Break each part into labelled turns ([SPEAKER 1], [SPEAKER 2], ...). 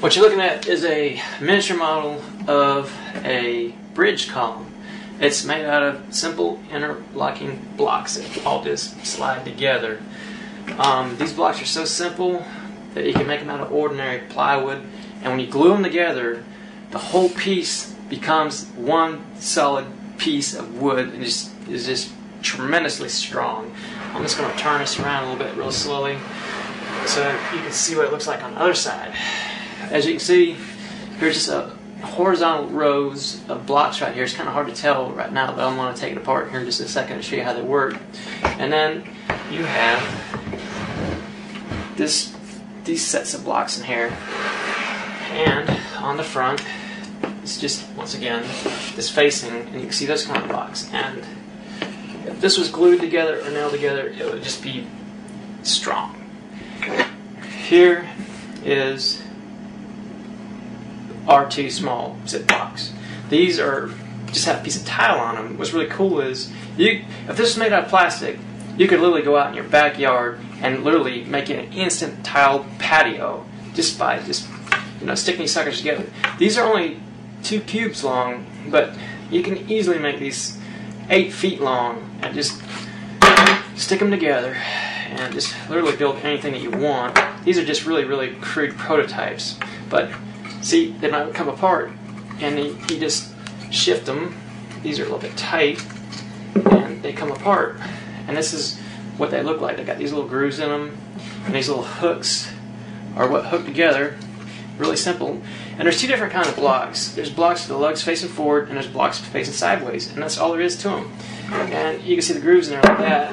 [SPEAKER 1] What you're looking at is a miniature model of a bridge column. It's made out of simple interlocking blocks that all just slide together. These blocks are so simple that you can make them out of ordinary plywood, and when you glue them together, the whole piece becomes one solid piece of wood and is just tremendously strong. I'm just going to turn this around a little bit real slowly so you can see what it looks like on the other side. As you can see, here's just a horizontal rows of blocks right here. It's kind of hard to tell right now, but I'm going to take it apart here in just a second to show you how they work. And then you have these sets of blocks in here, and on the front it's just, once again, this facing, and you can see those kind of blocks. And if this was glued together or nailed together, it would just be strong. Here is our two small zip blocks. These are just have a piece of tile on them. What's really cool is if this was made out of plastic, you could literally go out in your backyard and literally make an instant tile patio just by sticking these suckers together. These are only 2 cubes long, but you can easily make these 8 feet long and just stick them together and just literally build anything that you want. These are just really crude prototypes, but see, they don't come apart, and you just shift them. These are a little bit tight, and they come apart. And this is what they look like. They got these little grooves in them, and these little hooks are what hook together. Really simple. And there's 2 different kinds of blocks. There's blocks with the lugs facing forward, and there's blocks facing sideways, and that's all there is to them. And you can see the grooves in there like that.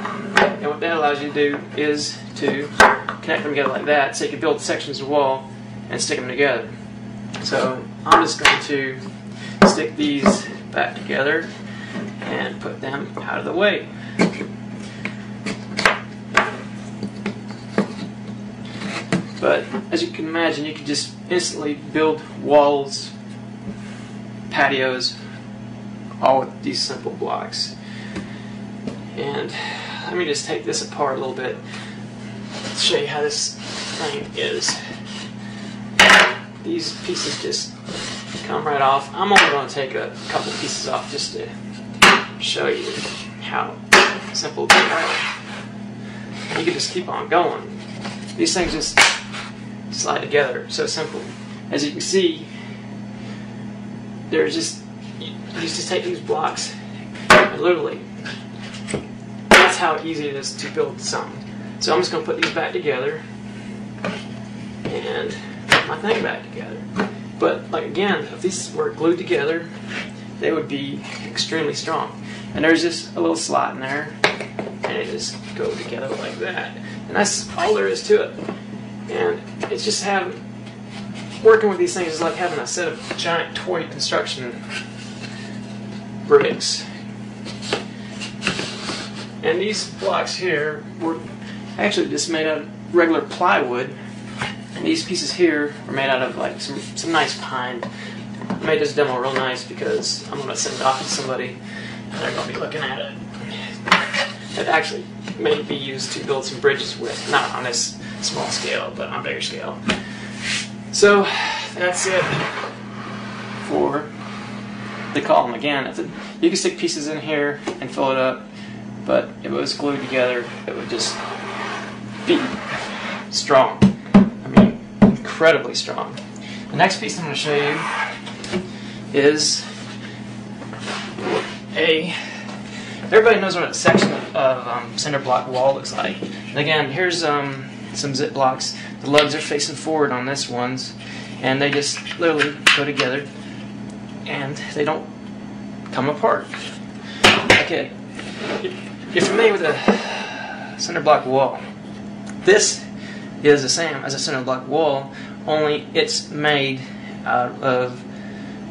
[SPEAKER 1] And what that allows you to do is to connect them together like that, so you can build sections of wall and stick them together. So I'm just going to stick these back together and put them out of the way. But as you can imagine, you can just instantly build walls, patios, all with these simple blocks. And let me just take this apart a little bit to show you how this thing is. These pieces just come right off. I'm only going to take a couple pieces off just to show you how simple they are. You can just keep on going. These things just slide together, so simple. As you can see, you just take these blocks and literally, that's how easy it is to build something. So I'm just going to put these back together and put my thing back together. But like again, if these were glued together, they would be extremely strong. And there's just a little slot in there, and they just go together like that. And that's all there is to it. And it's just working with these things is like having a set of giant toy construction bricks. And these blocks here were actually just made out of regular plywood. And these pieces here are made out of like some nice pine. I made this demo real nice because I'm going to send it off to somebody and they're going to be looking at it. It actually may be used to build some bridges with, not on this small scale, but on a bigger scale. So that's it for the column. Again, you can stick pieces in here and fill it up, but if it was glued together, it would just be strong. I mean, incredibly strong. The next piece I'm going to show you is everybody knows what a section of cinder block wall looks like. And again, here's some zip blocks. The lugs are facing forward on this ones, and they just literally go together, and they don't come apart. Okay, you're familiar with a cinder block wall. This is the same as a cinder block wall, only it's made out of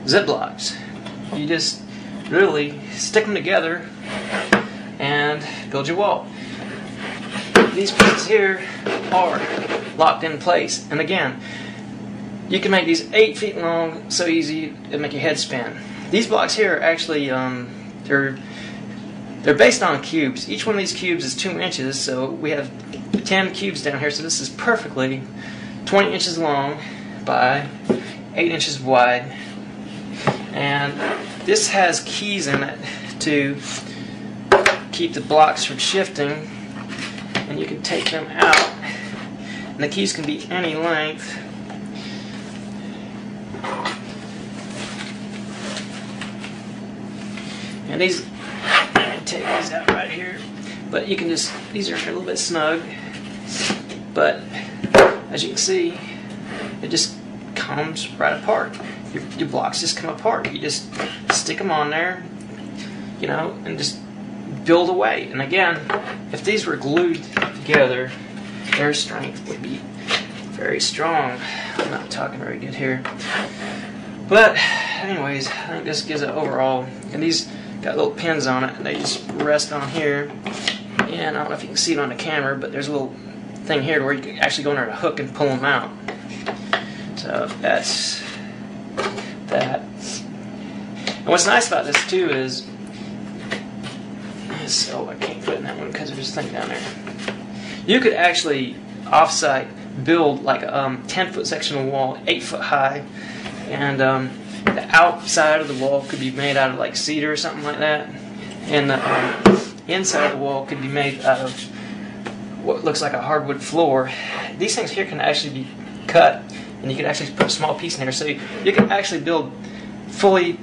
[SPEAKER 1] zip blocks. You just literally stick them together and build your wall. These pieces here are locked in place, and again, you can make these 8 feet long so easy it'll make your head spin. These blocks here are actually they're based on cubes. Each one of these cubes is 2 inches, so we have 10 cubes down here, so this is perfectly 20 inches long by 8 inches wide, and this has keys in it to keep the blocks from shifting, and you can take them out, and the keys can be any length. And these, take these out right here, but you can just, these are a little bit snug, but as you can see, it just comes right apart. Your blocks just come apart. You just stick them on there, you know, and just build away. And again, if these were glued together, their strength would be very strong. I'm not talking very good here, but anyways, I think this gives it overall. And these got little pins on it, and they just rest on here. And I don't know if you can see it on the camera, but there's a little thing here where you can actually go under the hook and pull them out. So that's that. And what's nice about this too is, so I can't put it in that one because there's this thing down there. You could actually off-site build like a 10-foot sectional wall, 8 foot high, and the outside of the wall could be made out of like cedar or something like that, and the inside of the wall could be made out of what looks like a hardwood floor. These things here can actually be cut, and you can actually put a small piece in here, so you can actually build fully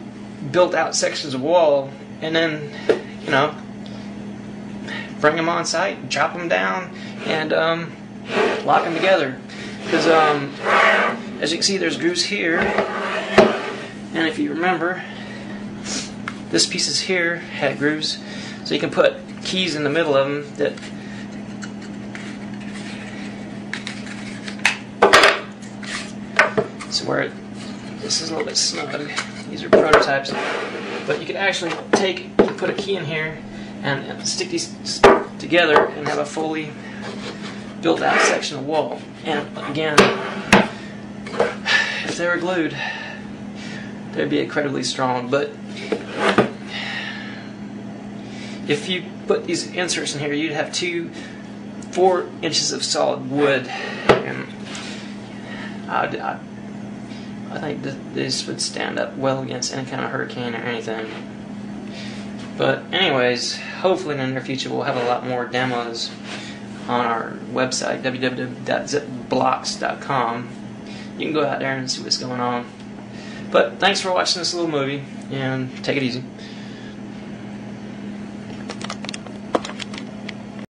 [SPEAKER 1] built out sections of wall, and then, you know, bring them on site, chop them down, and lock them together. Because as you can see, there's grooves here, and if you remember, this pieces here had grooves, so you can put keys in the middle of them that where this is a little bit snug. These are prototypes, but you could actually put a key in here and stick these together and have a fully built out section of wall. And again, if they were glued, they'd be incredibly strong. But if you put these inserts in here, you'd have 4 inches of solid wood, and I think this would stand up well against any kind of hurricane or anything. But anyways, hopefully in the near future we'll have a lot more demos on our website, www.zipblocks.com. You can go out there and see what's going on. But thanks for watching this little movie, and take it easy.